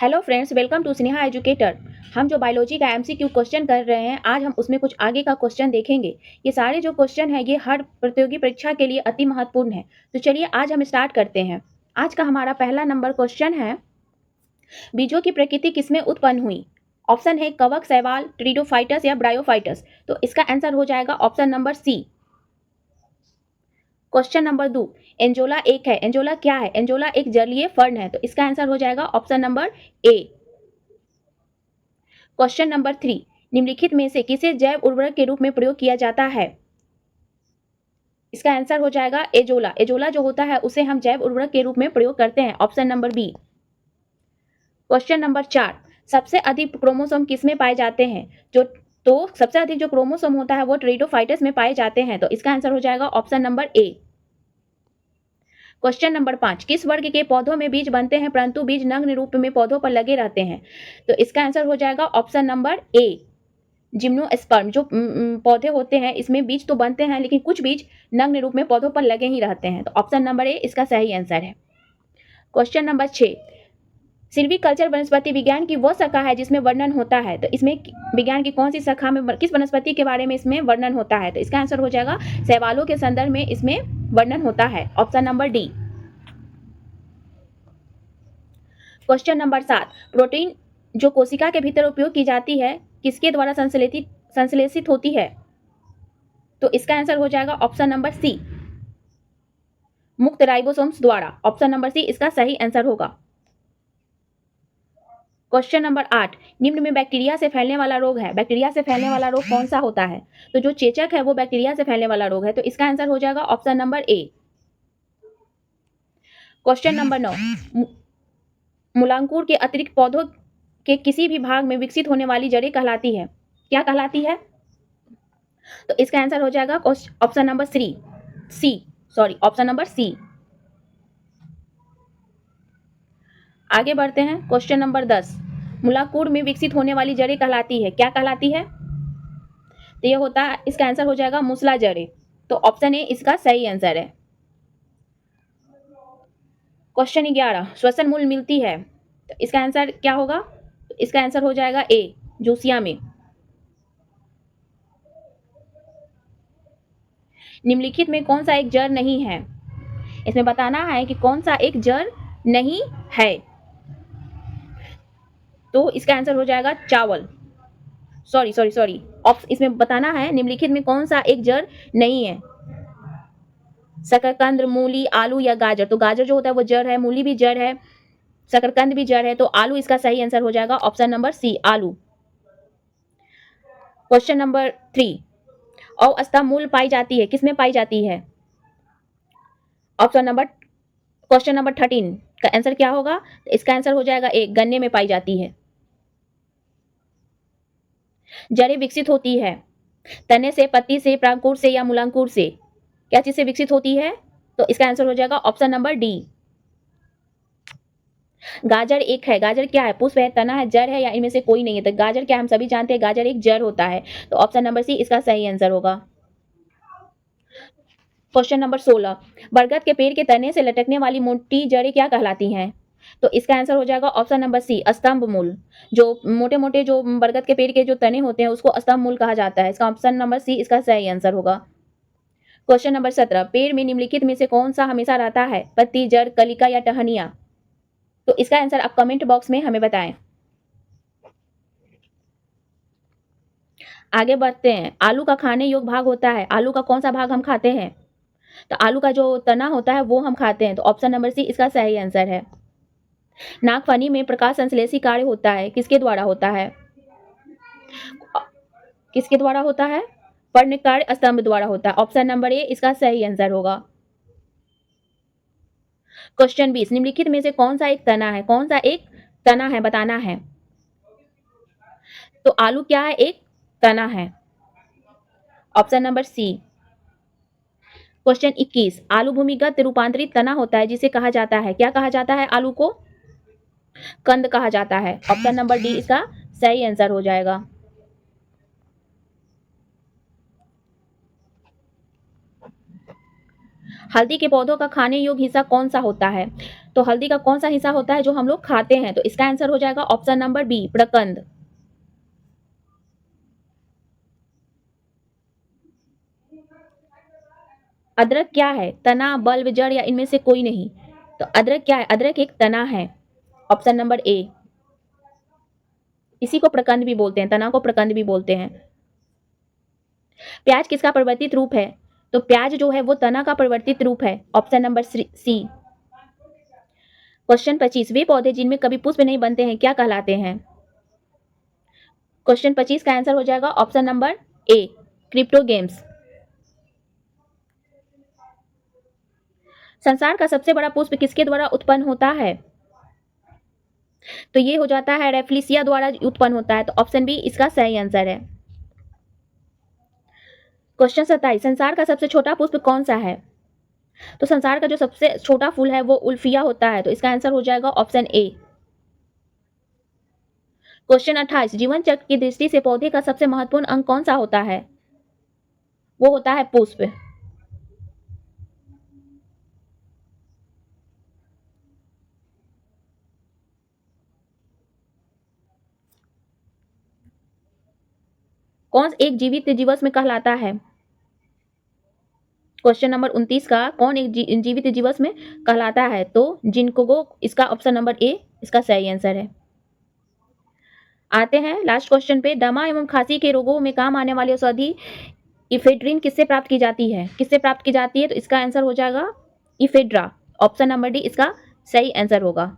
Hello friends, welcome to Sneha educator. हम जो biology का एमसीक्यू क्वेश्चन कर रहे हैं, आज हम उसमें कुछ आगे का क्वेश्चन देखेंगे। ये सारे जो क्वेश्चन हैं ये हर प्रतियोगी परीक्षा के लिए अति महत्वपूर्ण है। तो चलिए आज हम स्टार्ट करते हैं। आज का हमारा पहला नंबर क्वेश्चन है, बीजों की प्रकृति किसमें उत्पन्न हुई? ऑप्शन है कवक, शैवाल, टेरिडोफाइटस या ब्रायोफाइटस। तो इसका आंसर हो जाएगा option number C. Question number 2, azolla एक है। एंजोला क्या है? एंजोला एक जलीय फर्न है। तो इसका आंसर हो जाएगा option number A. Question number 3, निम्नलिखित में से किसे जैव उर्वरक के रूप में प्रयोग किया जाता है? इसका आंसर हो जाएगा एजोला। एजोला जो होता है उसे हम जैव उर्वरक के रूप में प्रयोग करते हैं, option number B. Question number 4, सबसे अधिक क्रोमोसोम किस में पाए जाते हैं? सबसे अधिक जो क्रोमोसोम होता है वो टेरिडोफाइटस में पाए जाते हैं। तो इसका आंसर हो जाएगा option number A. Question number 5, किस वर्ग के पौधों में बीज बनते हैं परंतु बीज नग्न रूप में पौधों पर लगे रहते हैं? तो इसका आंसर हो जाएगा ऑप्शन नंबर ए, जिम्नोस्पर्म। जो पौधे होते हैं इसमें बीज तो बनते हैं लेकिन कुछ बीज नग्न रूप में पौधों पर लगे ही रहते हैं। तो ऑप्शन नंबर ए इसका सही आंसर है। क्वेश्चन नंबर 6, सिल्वीकल्चर वनस्पति विज्ञान की वह शाखा है जिसमें वर्णन होता है। तो इसमें विज्ञान की कौन सी शाखा में किस वनस्पति के बारे में इसमें वर्णन होता है? तो इसका आंसर हो जाएगा शैवालों के संदर्भ में इसमें वर्णन होता है, option number D. Question number 7, protein जो कोशिका के भीतर उपयोग की जाती है किसके द्वारा संश्लेषित होती है? तो इसका आंसर हो जाएगा ऑप्शन नंबर सी, मुक्त राइबोसोम्स द्वारा। ऑप्शन नंबर सी इसका सही आंसर होगा। क्वेश्चन नंबर 8, निम्न में बैक्टीरिया से फैलने वाला रोग है। बैक्टीरिया से फैलने वाला रोग कौन सा होता है? तो जो चेचक है वो बैक्टीरिया से फैलने वाला रोग है। तो इसका आंसर हो जाएगा option number A. Question number 9, मूलांकुर के अतिरिक्त पौधों के किसी भी भाग में विकसित होने वाली जड़ें कहलाती है, क्या कहलाती है? तो इसका आंसर हो जाएगा option number option number C. आगे बढ़ते हैं। क्वेश्चन नंबर 10, मूलांकुर में विकसित होने वाली जड़ें कहलाती है, क्या कहलाती है? तो ये होता है, इसका आंसर हो जाएगा मूसला जड़ें। तो ऑप्शन ए इसका सही आंसर है। क्वेश्चन 11, श्वसन मूल मिलती है। तो इसका आंसर क्या होगा? तो इसका आंसर हो जाएगा ए, जूसिया में। निम्नलिखित में कौन सा एक जड़ नहीं है? इसमें बताना है कि कौन सा एक जड़ नहीं है। तो इसका आंसर हो जाएगा चावल। सॉरी इसमें बताना है निम्नलिखित में कौन सा एक जड़ नहीं है। शकरकंद, मूली, आलू या गाजर। तो गाजर जो होता है वो जड़ है, मूली भी जड़ है, शकरकंद भी जड़ है। तो आलू इसका सही आंसर हो जाएगा ऑप्शन नंबर सी, आलू। क्वेश्चन नंबर 3, अवस्था मूल पाई जाती है, किसमें पाई जाती है? क्वेश्चन नंबर 13 का आंसर क्या होगा? इसका आंसर हो जाएगा ए, गन्ने में पाई जाती है। जड़ें विकसित होती है तने से, पत्ती से, परागकूट से या मूलांकुर से। क्या चीज से विकसित होती है? तो इसका आंसर हो जाएगा ऑप्शन नंबर डी। गाजर एक है। गाजर क्या है? पुष्प है, तना है, जड़ है या इनमें से कोई नहीं है? तो गाजर क्या हम सभी जानते हैं, गाजर एक जड़ होता है। तो ऑप्शन नंबर सी इसका सही आंसर होगा। क्वेश्चन नंबर 16, बरगद के पेड़ के तने से लटकने वाली मोटी जड़ें क्या कहलाती हैं? तो इसका आंसर हो जाएगा ऑप्शन नंबर सी, स्तंभ मूल। जो मोटे मोटे जो बरगद के पेड़ के जो तने होते हैं उसको स्तंभ मूल कहा जाता है। इसका ऑप्शन नंबर सी इसका सही आंसर होगा। क्वेश्चन नंबर 17, पेड़ में निम्नलिखित में से कौन सा हमेशा रहता है? पत्ती, जड़, कलिका या टहनियां। तो इसका आंसर आप कमेंट बॉक्स में हमें बताएं। आगे बढ़ते हैं। आलू का खाने योग्य भाग होता है, आलू का कौन सा भाग हम खाते हैं? तो आलू का जो तना होता है वो हम खाते हैं। तो ऑप्शन नंबर सी इसका सही आंसर है। नागफनी में प्रकाश संश्लेषी कार्य होता है, किसके द्वारा होता है? किसके द्वारा होता है? पर्णकाय स्तंभ द्वारा होता है। ऑप्शन नंबर ए इसका सही आंसर होगा। क्वेश्चन 20, निम्नलिखित में से कौन सा एक तना है? कौन सा एक तना है बताना है। तो आलू क्या है? एक तना है, ऑप्शन नंबर सी। क्वेश्चन 21, आलू भूमिगत रूपांतरित तना होता है जिसे कहा जाता है, क्या कहा जाता है? आलू को कंद कहा जाता है। ऑप्शन नंबर डी इसका सही आंसर हो जाएगा। हल्दी के पौधों का खाने योग्य हिस्सा कौन सा होता है? तो हल्दी का कौन सा हिस्सा होता है जो हम लोग खाते हैं? तो इसका आंसर हो जाएगा ऑप्शन नंबर बी, प्रकंद। अदरक क्या है? तना, बल्ब, जड़ या इनमें से कोई नहीं। तो अदरक क्या है? अदरक एक तना है, ऑप्शन नंबर ए। इसी को प्रकंद भी बोलते हैं, तना को प्रकंद भी बोलते हैं। प्याज किसका परिवर्तित रूप है? तो प्याज जो है वो तना का परिवर्तित रूप है, ऑप्शन नंबर सी। क्वेश्चन 25, वे पौधे जिनमें कभी पुष्प नहीं बनते हैं क्या कहलाते हैं? क्वेश्चन 25 का आंसर हो जाएगा ऑप्शन नंबर ए, क्रिप्टोगेम्स। संसार का सबसे बड़ा पुष्प किसके द्वारा उत्पन्न होता है? तो ये हो जाता है रेफ्लिसिया द्वारा उत्पन्न होता है, तो ऑप्शन बी इसका सही आंसर है। क्वेश्चन 27, संसार का सबसे छोटा पुष्प कौन सा है? तो संसार का जो सबसे छोटा फूल है वो उल्फिया होता है, तो इसका आंसर हो जाएगा ऑप्शन ए। क्वेश्चन 28, जीवन चक्र की दृष्टि से पौधे का सबसे महत्वपूर्ण अंग कौन सा होता है? वो होता है पुष्प। कौन एक जीवित जीवस में कहलाता है? क्वेश्चन नंबर 29 का, कौन एक जीवित जीवस में कहलाता है? तो जिंकोगो, इसका ऑप्शन नंबर ए इसका सही आंसर है। आते हैं लास्ट क्वेश्चन पे, दमा एवं खांसी के रोगों में काम आने वाली औषधि इफेड्रिन किससे प्राप्त की जाती है? किससे प्राप्त की जाती है? तो इसका आंसर हो जाएगा इफेड्रा, ऑप्शन नंबर डी इसका सही आंसर होगा।